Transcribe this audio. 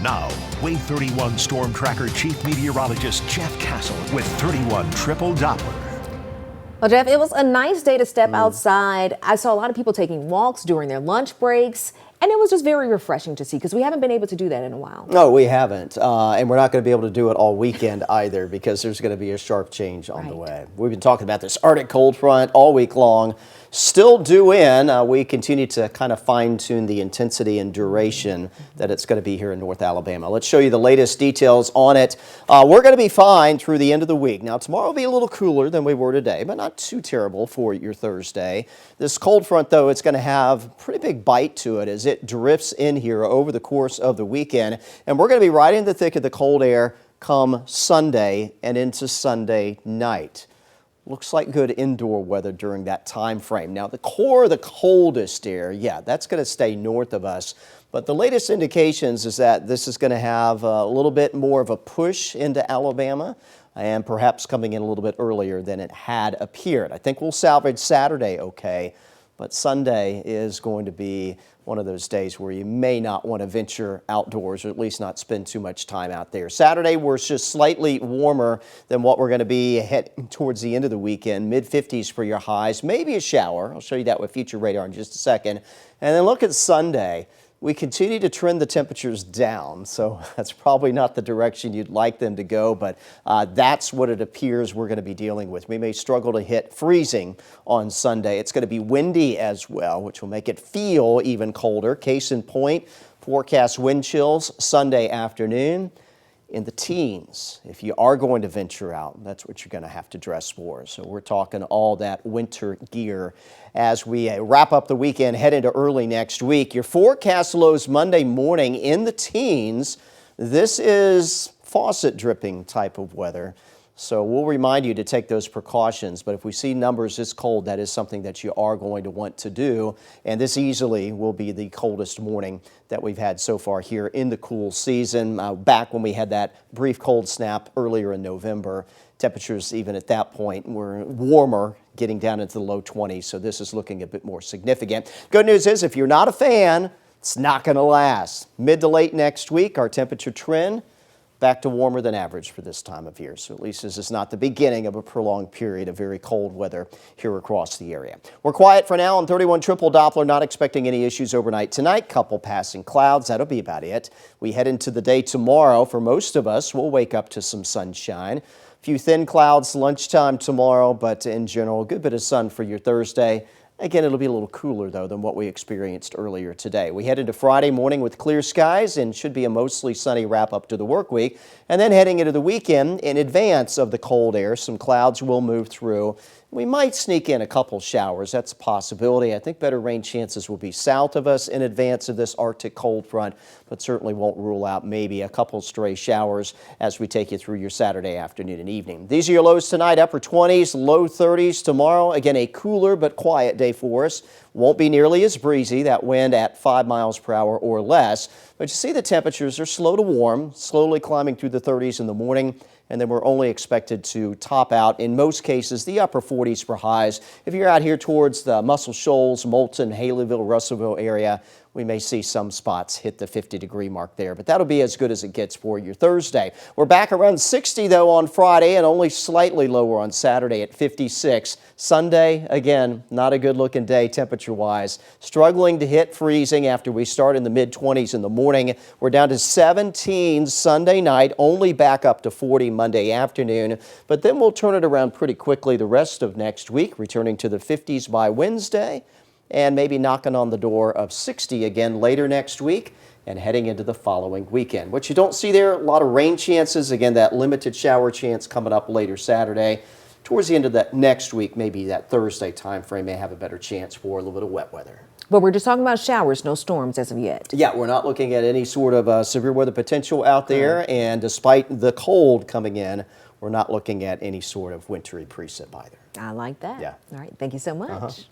Now, Wave 31 Storm Tracker Chief Meteorologist Jeff Castle with 31 Triple Doppler. Well, Jeff, it was a nice day to step outside. I saw a lot of people taking walks during their lunch breaks, and it was just very refreshing to see because we haven't been able to do that in a while. No, we haven't. And we're not going to be able to do it all weekend either because there's going to be a sharp change on the way. We've been talking about this Arctic cold front all week long. Still due in. We continue to kind of fine-tune the intensity and duration that it's going to be here in North Alabama. Let's show you the latest details on it. We're going to be fine through the end of the week. Now, tomorrow will be a little cooler than we were today, but not too terrible for your Thursday. This cold front, though, it's going to have a pretty big bite to it as it drifts in here over the course of the weekend. And we're going to be right in the thick of the cold air come Sunday and into Sunday night. Looks like good indoor weather during that time frame. Now, the core of the coldest air, yeah, that's going to stay north of us. But the latest indications is that this is going to have a little bit more of a push into Alabama and perhaps coming in a little bit earlier than it had appeared. I think we'll salvage Saturday okay, but Sunday is going to be one of those days where you may not want to venture outdoors, or at least not spend too much time out there. Saturday, we're just slightly warmer than what we're going to be heading towards the end of the weekend. Mid-50s for your highs, maybe a shower. I'll show you that with future radar in just a second. And then look at Sunday. We continue to trend the temperatures down, so that's probably not the direction you'd like them to go, but that's what it appears we're going to be dealing with. We may struggle to hit freezing on Sunday. It's going to be windy as well, which will make it feel even colder. Case in point, forecast wind chills Sunday afternoon in the teens. If you are going to venture out, that's what you're going to have to dress for. So we're talking all that winter gear as we wrap up the weekend, head into early next week. Your forecast lows Monday morning in the teens. This is faucet dripping type of weather. So we'll remind you to take those precautions, but if we see numbers this cold, that is something that you are going to want to do. And this easily will be the coldest morning that we've had so far here in the cool season. Back when we had that brief cold snap earlier in November, temperatures even at that point were warmer, getting down into the low 20s. So this is looking a bit more significant. Good news is if you're not a fan, it's not going to last. Mid to late next week, our temperature trend back to warmer than average for this time of year. So at least this is not the beginning of a prolonged period of very cold weather here across the area. We're quiet for now on 31 Triple Doppler, not expecting any issues overnight tonight. Couple passing clouds, that'll be about it. We head into the day tomorrow. For most of us, we'll wake up to some sunshine. A few thin clouds lunchtime tomorrow, but in general, a good bit of sun for your Thursday. Again, it'll be a little cooler, though, than what we experienced earlier today. We head into Friday morning with clear skies and should be a mostly sunny wrap-up to the work week. And then heading into the weekend, in advance of the cold air, some clouds will move through. We might sneak in a couple showers. That's a possibility. I think better rain chances will be south of us in advance of this Arctic cold front, but certainly won't rule out maybe a couple stray showers as we take you through your Saturday afternoon and evening. These are your lows tonight, upper 20s, low 30s tomorrow. Again, a cooler but quiet day for us. Won't be nearly as breezy, that wind at 5 miles per hour or less. But you see the temperatures are slow to warm, slowly climbing through the 30s in the morning. And then we're only expected to top out, in most cases, the upper 40s for highs. If you're out here towards the Muscle Shoals, Moulton, Haleyville, Russellville area, we may see some spots hit the 50-degree mark there, but that'll be as good as it gets for your Thursday. We're back around 60, though, on Friday and only slightly lower on Saturday at 56. Sunday, again, not a good-looking day temperature-wise. Struggling to hit freezing after we start in the mid-20s in the morning. We're down to 17 Sunday night, only back up to 40 Monday afternoon, but then we'll turn it around pretty quickly the rest of next week, returning to the 50s by Wednesday, and maybe knocking on the door of 60 again later next week and heading into the following weekend. What you don't see there, a lot of rain chances. Again, that limited shower chance coming up later Saturday. Towards the end of that next week, maybe that Thursday time frame may have a better chance for a little bit of wet weather. But we're just talking about showers, no storms as of yet. Yeah, we're not looking at any sort of severe weather potential out there. And despite the cold coming in, we're not looking at any sort of wintry precip either. I like that. Yeah. All right. Thank you so much.